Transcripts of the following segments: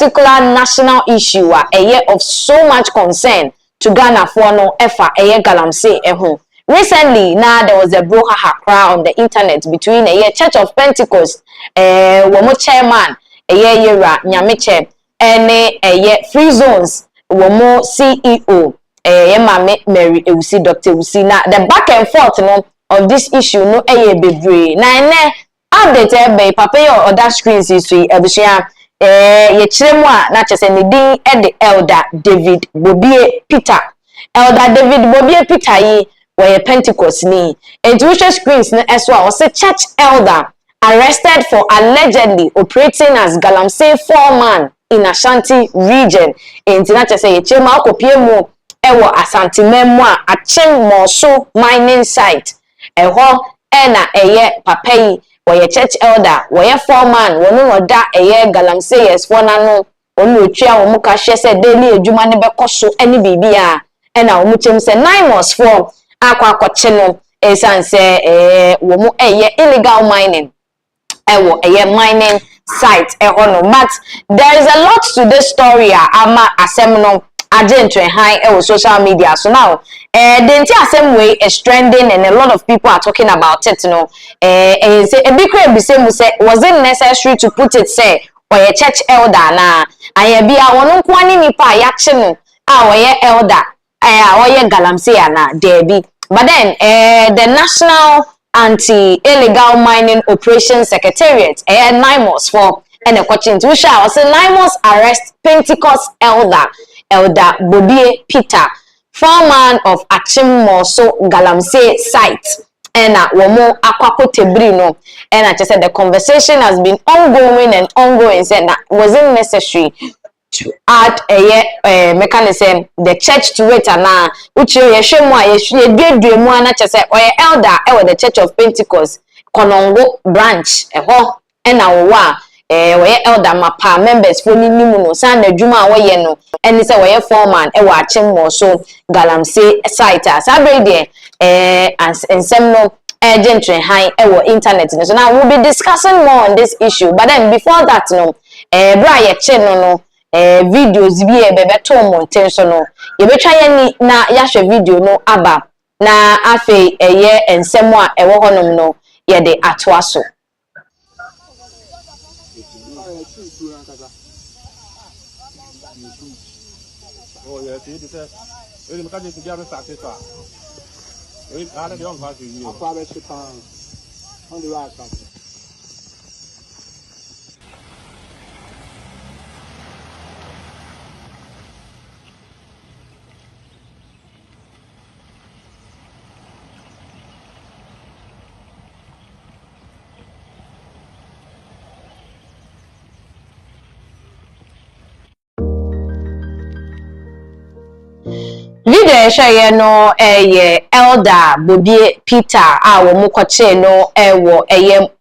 particular national issue a year of so much concern to Ghana for no efa a year Galamsey eho. Recently, now there was a brouhaha on the internet between a year Church of Pentecost, womo chairman, a year Yera Nyamiche, and a year Free Zones, womo CEO, a Mame Mary Usi Dr. Usi. Now the back and forth no of this issue no a year be na update by papa or that screens is to Ebusia. Ye chiremwa na chese ni din the Elder David Bobie Peter. Elder David Bobie Peter yi were Pentecost ni. Intuition screens na eswa was a church elder arrested for allegedly operating as Galamsey foreman in Ashanti region. Intina chese ye chiremwa okopie mu ewo Asante memwa Achim Moso mining site. Eho ena eye papa yi were church elder, were foreman, wonu oda eye Galamsey yes for nano, onu otwa wo muka hye se daily adwuma ne bekoso eni bibia ena wo muchem se 9 months for akwakoche no esan se wo mu eye illegal mining ewo eye mining site eho no. But there is a lot to this story ama asem no agentry high social media. So now the entire same way is trending and a lot of people are talking about it, you know. And say a big crowd say was it necessary to put it say or a church elder na I be a one kwani ni pa yaction or ye elder or ye Galamsey na debi. But then the National Anti-Illegal Mining Operations Secretariat 9 months for and a coaching to shall say 9 months arrest Pentecost Elder Bobie Peter, foreman of Achim Moso Galamsey site, and womo akwako tebrino. And I just said the conversation has been ongoing, said that wasn't necessary to add a mechanism the church to it and now which you did do more and just said or elder the Church of Pentecost Konongo branch and our we elder mapa members for ni no san adwuma we no eni se we foreman e wa Achim Moso Galamsey site as abrede ensem no agentry high e internet. So now we'll be discussing more on this issue, but then before that no bra ye che no videos bi e bebe to mo tenso no ye betwa ye ni na ya hwe video no aba na afi ye ensem a e wo honom no ye de atoa so. Oh yeah, see this is. We can just get a satisfied. We are the young party. You probably should on the right side. Video share no Elder Bobie Peter wo mukoche no ewo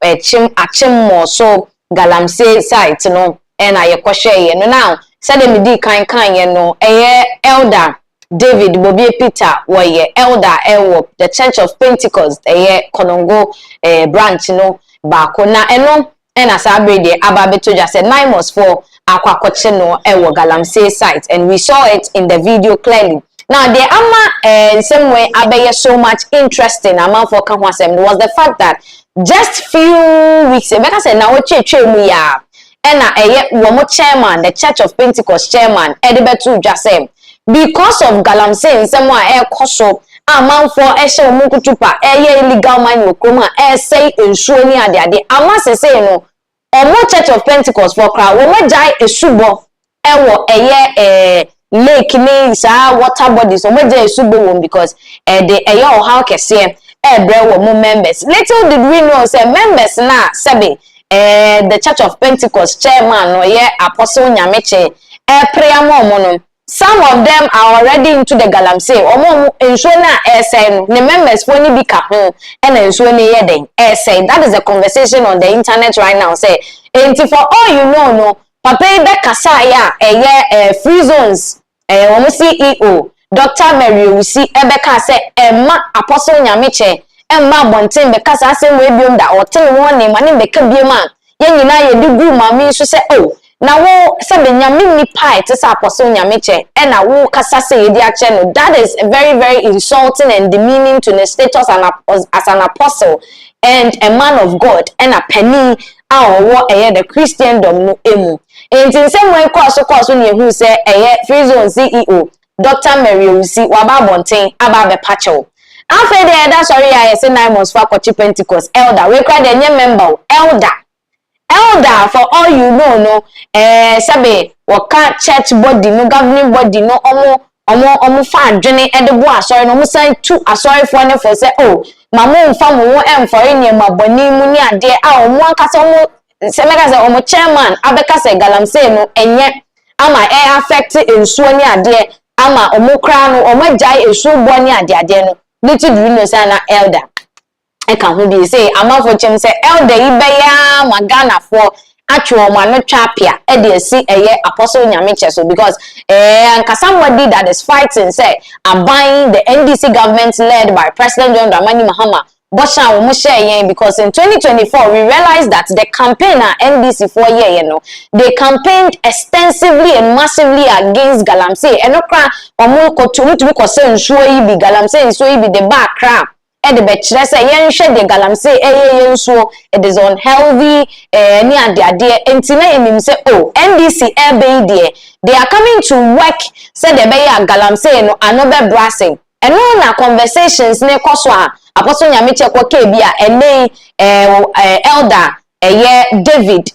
Achim Moso Galamsey site no na ye kwhye no now said me di kan ye no Elder David Bobie Peter ye elder ewo the Church of Pentecost Konongo branch no baako na eno na sabrede ababeto just said 9 months for akwakoche no ewo Galamsey site, and we saw it in the video clearly. Now, the ama same way abeye so much interesting amount for Kanwasem was the fact that just few weeks ago, say na oche mu ya na womo chairman, the Church of Pentecost chairman, Edibetu Jasem, because of Galamsey same way koso amount for eshe omukutupa illegal mining okoma say ensuo ni ade ama say no omo Church of Pentecost for crowd womo jai esubo ewo lake ni sa water bodies o meje esubo won because the how kese bre wo members. Little did we know say members na sebe the Church of Pentecost chairman no ye Apostle Nyameche prayer no some of them are already into the Galamsey omo enso na say no the members for ni bi ka ho and enso ni ye den say that is a conversation on the internet right now say for all you know no papa be kasa ya Free Zones womo CEO Dr. Mary Usi ebeka say emma Apostle Nyameche emma bonten be kasa say we biom da hotel won ni mane be ka biema ye nyina ye di gu mami so say oh na wo se be nyame ni pai te sa apostle nyame che e na wo kasa se ye di ache no, that is very very insulting and demeaning to the status as an apostle and a man of God and a penny awo the Christendom no emu. Enti nsem we course ne hu se Free Zone CEO Dr. Mary Usi waba bonten aba be pacho. Afa de da sorry ya say 9 months for Pentecost elder we cry the member elder for all you know no sabe waka church body no governing body no omo fa adwene e de bo asori no omo san tu asori for ne for say oh mama mfa mo emfo ene maboni mu ni ade a omo ankasa omo se meka say omo chairman abeka say Galamsey no enye ama affect ensuo ni ade ama omo kra no omo jai ensuo bo ni ade no liti do no say na elder eka ho bi say amafo chem say elder ibeya magana for atwo ma no twapia e de si apostle nyame so because somebody that is fighting say buying the NDC government led by President John Dramani Mahama Bosha wo mo share because in 2024 we realized that the campaign at NDC for year they campaigned extensively and massively against Galamsey enokra omo ko tumi ko say nsuo yi bi Galamsey nsuo yi bi the background the betchre say yen hwe de Galamsey yensuo it is unhealthy ni ade enti na enim say oh NDC ebe they are coming to work say the be ya Galamsey no another brassing and na conversations ne koso a apostle nyame chekwa ke bia ene elder David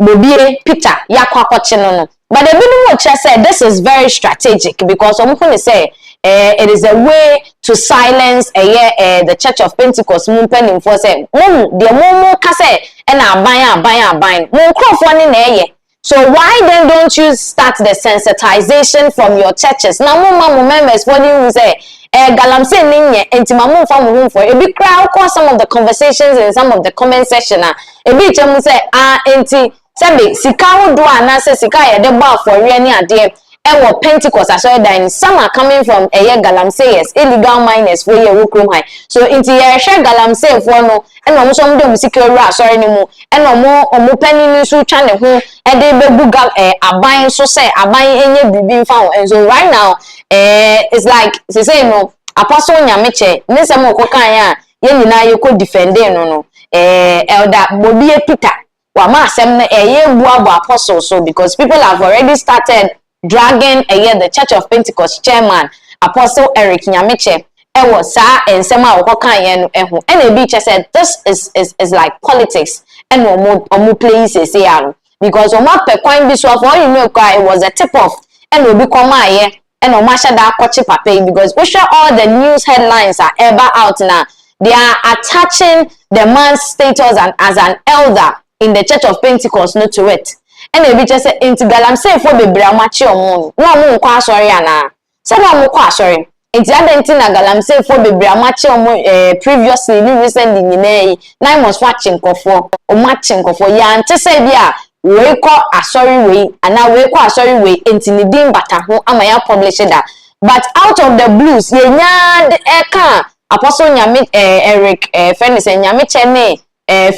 Bobie Peter yakwa kwache no but the bible say this is very strategic because omfo say it is a way to silence the Church of Pentecost movement for say the momo ka say and aban mo krofo ni na so why then don't you start the sensitization from your churches now mo members for you say Galamsey ninye enti mamu fa mo for e bi kra ko some of the conversations in some of the comment section e bi chem say enti sabe sika wodo anase sika ye de ba for re ni ade ewo Pentecost asori dan some are coming from Galamseyers illegal miners for ye wokrom high so inti ye hwe Galamsey for no e no so mde musika ru asori ni mu e no omo pani ni so twa ne ho e de bebuga aban so say aban enye bibi mfa ho and so right now it's like say no apostle nyameche nsem okokan ya ye nyina ye ko defending no elder Bobie Peter wa ma asem na ye buabo apostle so because people have already started dragging the Church of Pentecost chairman Apostle Eric Nyameche was ensem a okokan ye no eho and e bi che said this is like politics and omo places here because omo pekwan bi so for you know it was a tip off and obi come aye and omasha da kochi papa because we sure all the news headlines are ever out now they are attaching the man's status as an elder in the Church of Pentecost not to it and e bi just say inti Galamsey for bebre amachi omo no omo nkwa asori ana say no omo kwa asori inti adenti na Galamsey for bebre amachi omo previously ni recently nyina 9 months watching kofo omo watching kofo ya ante say bia we ko asori we ana we ko asori we inti ni din bata ho ama ya publish that but out of the blues ye nya eka apostle nyame Eric Fennis nyame chene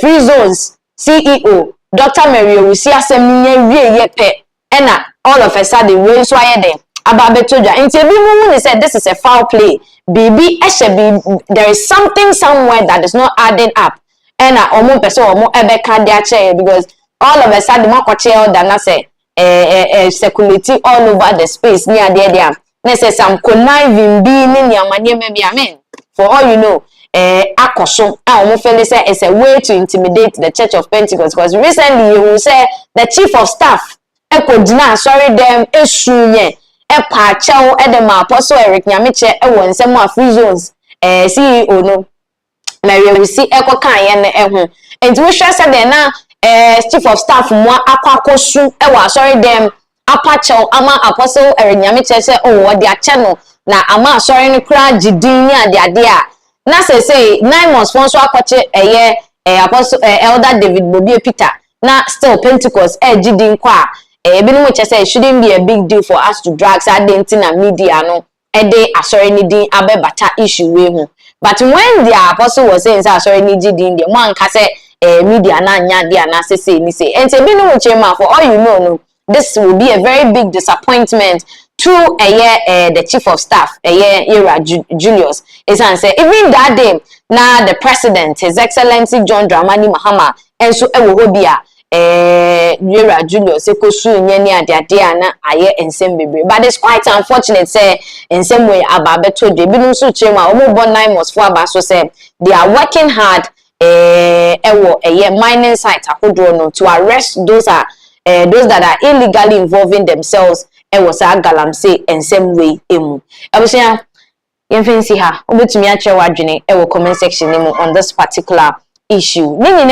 Free Zones CEO Dr. Mary Usi asem ni wie ye pe ena all of a sudden we so aye dem aba betoja nti ebi mu say this is a foul play bibi there is something somewhere that is not adding up ena omo person omo ebe ka dia che because all of a sudden makoche elder na say circulating all over the space near there na say some conniving bi ni amanye bi amen for all you know akoso omo feel say it's a way to intimidate the Church of Pentecost because recently you will say the chief of staff ekodina sorry them esunye pa chew edem apostle Eric Nyameche won nsem a Free Zones CEO no Mary we see ekokan ye ne ho enti we hwe say dem na chief of staff mo akwakosu sorry them apa chew ama apostle Eric Nyameche say oh the channel na ama sorry no kra gidin ni ade a na say 9 months sponsor akwache apostle elder David Bobie Peter na still Pentecost gidin kwa ebinu mo say it shouldn't be a big deal for us to drag na media no asori ni din abebata issue we hu but when the apostle was saying say asori ni gidin the man ka say media na nya dia na say ni say and say bi no chairman for all you know no this will be a very big disappointment to the chief of staff Ira Julius is and say even that day na the president His Excellency John Dramani Mahama and so ewo hobia Ira Julius ekosu nyani ade ana aye ensem bebre but it's quite unfortunate say in some way ababeto de bi no so chema omo bon 9 months for aba so say they are working hard mining site akodo no to arrest those that are illegally involving themselves was a Galamsey and same way emu abusia yemfensi ha obetumi a kire wadwene comment section on this particular issue